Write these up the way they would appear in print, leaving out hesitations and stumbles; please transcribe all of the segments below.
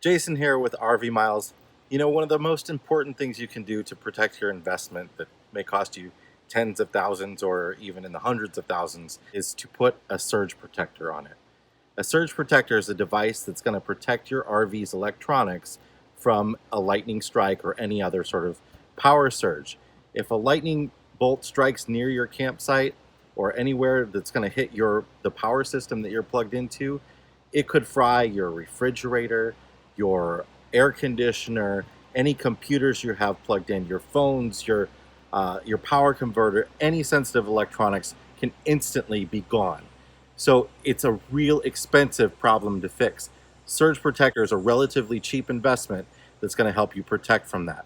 Jason here with RV Miles. You know, one of the most important things you can do to protect your investment that may cost you tens of thousands or even in the hundreds of thousands is to put a surge protector on it. A surge protector is a device that's going to protect your RV's electronics from a lightning strike or any other sort of power surge. If a lightning bolt strikes near your campsite or anywhere that's going to hit the power system that you're plugged into, it could fry your refrigerator, your air conditioner, any computers you have plugged in, your phones, your power converter, any sensitive electronics can instantly be gone. So it's a real expensive problem to fix. Surge protector is a relatively cheap investment that's going to help you protect from that.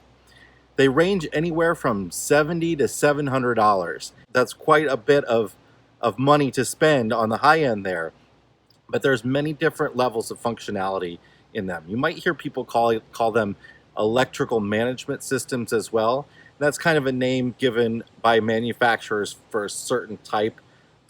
They range anywhere from $70 to $700. That's quite a bit of money to spend on the high end there. But there's many different levels of functionality in them. You might hear people call them electrical management systems as well. That's kind of a name given by manufacturers for a certain type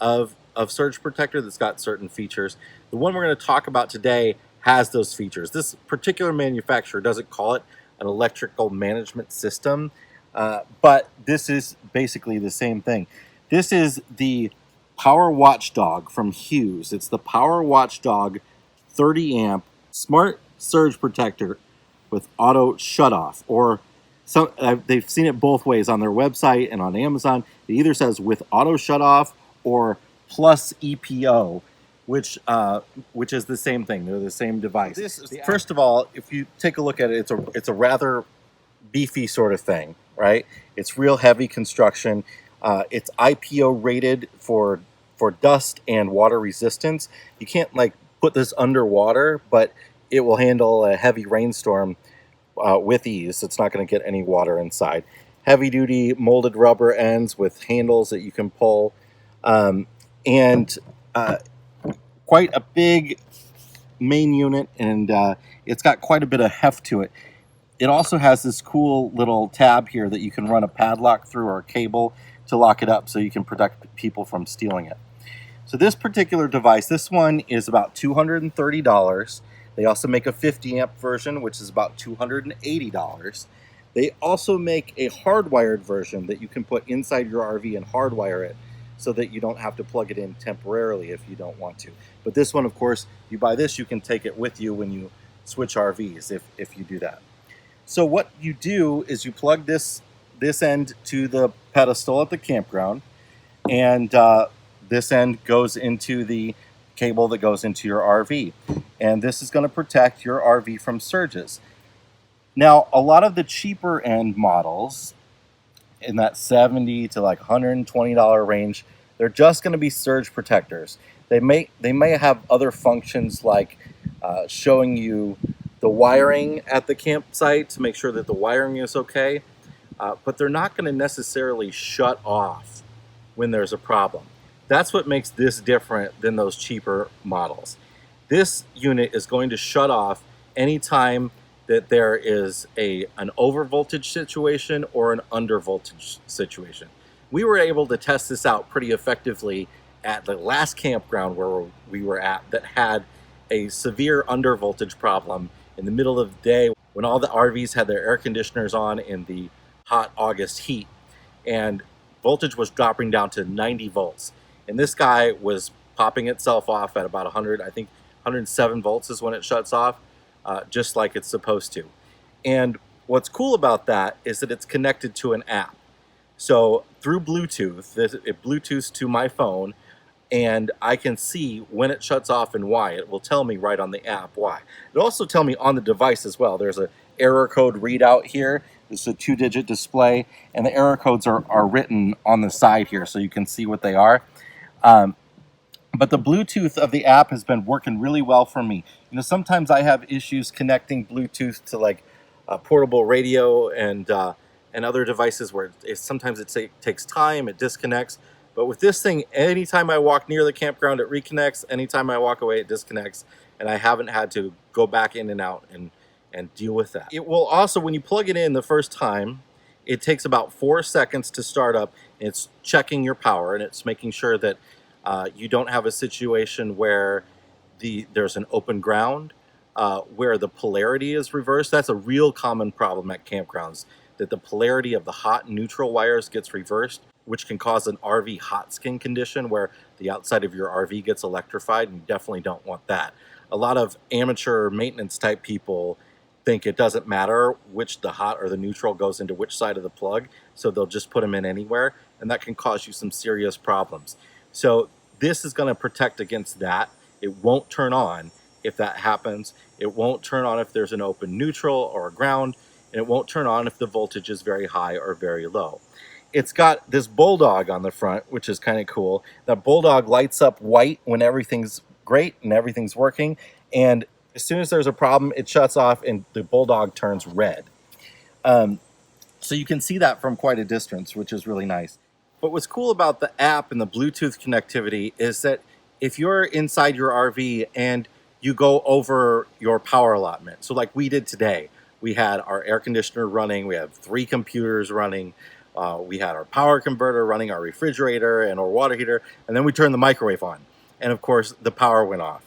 of surge protector that's got certain features. The one we're going to talk about today has those features. This particular manufacturer doesn't call it an electrical management system, but this is basically the same thing. This is the Power Watchdog from Hughes. It's the Power Watchdog 30 amp smart surge protector with auto shutoff, or they've seen it both ways on their website and on Amazon. It either says with auto shutoff or plus EPO, which is the same thing. They're the same device. First of all, if you take a look at it, it's a rather beefy sort of thing, right? It's real heavy construction. It's IPO rated for dust and water resistance. You can't like put this underwater, but it will handle a heavy rainstorm with ease. It's not going to get any water inside. Heavy duty molded rubber ends with handles that you can pull, and quite a big main unit, and it's got quite a bit of heft to it. It also has this cool little tab here that you can run a padlock through or a cable to lock it up so you can protect people from stealing it. So this particular device, this one is about $230. They also make a 50 amp version, which is about $280. They also make a hardwired version that you can put inside your RV and hardwire it so that you don't have to plug it in temporarily if you don't want to. But this one, of course, you buy this, you can take it with you when you switch RVs if you do that. So what you do is you plug this end to the pedestal at the campground, and this end goes into the cable that goes into your RV. And this is going to protect your RV from surges. Now, a lot of the cheaper end models in that $70 to like $120 range, they're just going to be surge protectors. They may have other functions like showing you the wiring at the campsite to make sure that the wiring is okay, but they're not going to necessarily shut off when there's a problem. That's what makes this different than those cheaper models. This unit is going to shut off anytime that there is an over voltage situation or an under voltage situation. We were able to test this out pretty effectively at the last campground where we were at that had a severe under voltage problem in the middle of the day when all the RVs had their air conditioners on in the hot August heat, and voltage was dropping down to 90 volts. And this guy was popping itself off at about 100, I think 107 volts is when it shuts off, just like it's supposed to. And what's cool about that is that it's connected to an app. So through Bluetooth, it Bluetooths to my phone, and I can see when it shuts off and why. It will tell me right on the app why. It'll also tell me on the device as well. There's an error code readout here. It's a 2-digit display, and the error codes are written on the side here so you can see what they are. But the Bluetooth of the app has been working really well for me. You know, sometimes I have issues connecting Bluetooth to like a portable radio and other devices where sometimes it takes time, it disconnects. But with this thing, anytime I walk near the campground, it reconnects. Anytime I walk away, it disconnects. And I haven't had to go back in and out and deal with that. It will also, when you plug it in the first time, it takes about 4 seconds to start up. It's checking your power, and it's making sure that you don't have a situation where there's an open ground where the polarity is reversed. That's a real common problem at campgrounds, that the polarity of the hot and neutral wires gets reversed, which can cause an RV hot skin condition where the outside of your RV gets electrified, and you definitely don't want that. A lot of amateur maintenance type people think it doesn't matter which the hot or the neutral goes into which side of the plug, so they'll just put them in anywhere, and that can cause you some serious problems. So this is going to protect against that. It won't turn on if that happens. It won't turn on if there's an open neutral or a ground, and it won't turn on if the voltage is very high or very low. It's got this bulldog on the front, which is kind of cool. That bulldog lights up white when everything's great and everything's working, and as soon as there's a problem, it shuts off and the bulldog turns red. So you can see that from quite a distance, which is really nice. But what's cool about the app and the Bluetooth connectivity is that if you're inside your RV and you go over your power allotment, so like we did today, we had our air conditioner running, we had 3 computers running, we had our power converter running, our refrigerator and our water heater, and then we turned the microwave on. And of course, the power went off.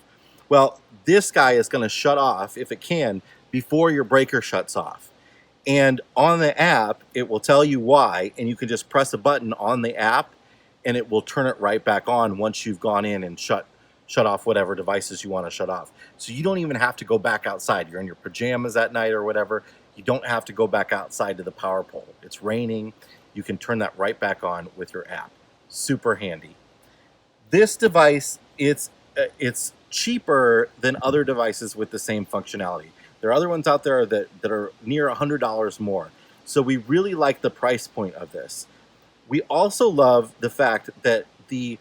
Well, this guy is going to shut off, if it can, before your breaker shuts off. And on the app, it will tell you why, and you can just press a button on the app, and it will turn it right back on once you've gone in and shut off whatever devices you want to shut off. So you don't even have to go back outside. You're in your pajamas at night or whatever. You don't have to go back outside to the power pole. It's raining. You can turn that right back on with your app. Super handy. This device, it's cheaper than other devices with the same functionality. There are other ones out there that are near $100 more. So we really like the price point of this. We also love the fact that the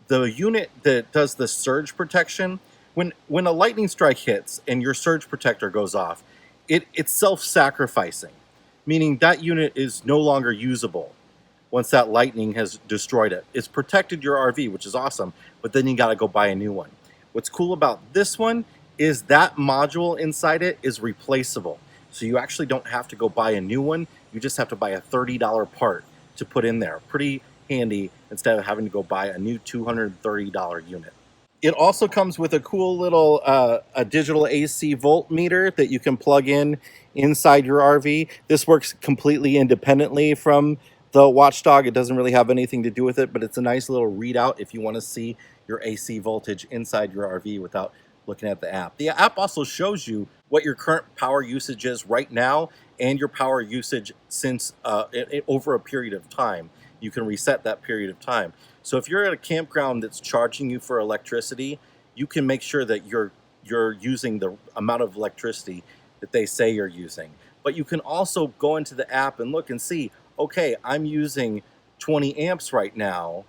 unit that does the surge protection, when a lightning strike hits and your surge protector goes off, it's self-sacrificing, meaning that unit is no longer usable once that lightning has destroyed it. It's protected your RV, which is awesome, but then you got to go buy a new one. What's cool about this one is that module inside it is replaceable. So you actually don't have to go buy a new one. You just have to buy a $30 part to put in there. Pretty handy instead of having to go buy a new $230 unit. It also comes with a cool little a digital AC voltmeter that you can plug in inside your RV. This works completely independently from the Watchdog. It doesn't really have anything to do with it, but it's a nice little readout if you want to see your AC voltage inside your RV without looking at the app. The app also shows you what your current power usage is right now and your power usage since over a period of time. You can reset that period of time. So if you're at a campground that's charging you for electricity, you can make sure that you're using the amount of electricity that they say you're using. But you can also go into the app and look and see, okay, I'm using 20 amps right now.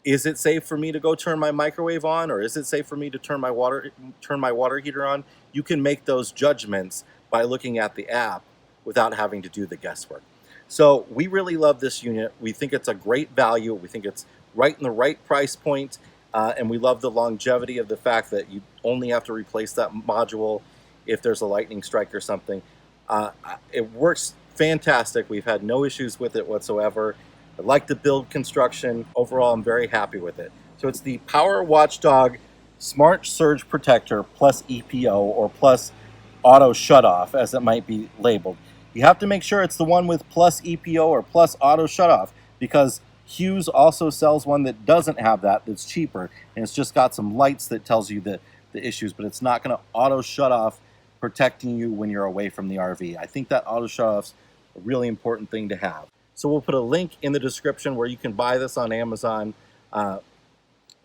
Is it safe for me to go turn my microwave on, or is it safe for me to turn my water heater on? You can make those judgments by looking at the app without having to do the guesswork. So we really love this unit. We think it's a great value. We think it's right in the right price point, and we love the longevity of the fact that you only have to replace that module if there's a lightning strike or something. It works fantastic. We've had no issues with it whatsoever. I like the build construction. Overall, I'm very happy with it. So it's the Power Watchdog Smart Surge Protector plus EPO, or plus Auto Shutoff, as it might be labeled. You have to make sure it's the one with plus EPO or plus Auto Shutoff, because Hughes also sells one that doesn't have that, that's cheaper, and it's just got some lights that tells you the issues, but it's not going to auto shut off, protecting you when you're away from the RV. I think that auto shut off's a really important thing to have. So we'll put a link in the description where you can buy this on Amazon. And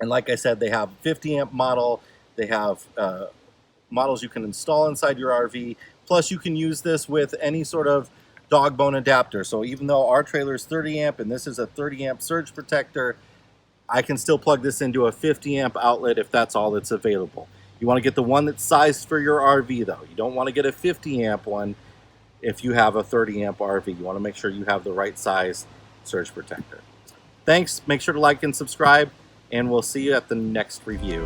like I said, they have 50 amp model. They have models you can install inside your RV. Plus you can use this with any sort of dog bone adapter. So even though our trailer is 30 amp and this is a 30 amp surge protector, I can still plug this into a 50 amp outlet if that's all that's available. You want to get the one that's sized for your RV though. You don't want to get a 50 amp one if you have a 30 amp RV. You want to make sure you have the right size surge protector. Thanks. Make sure to like and subscribe, and we'll see you at the next review.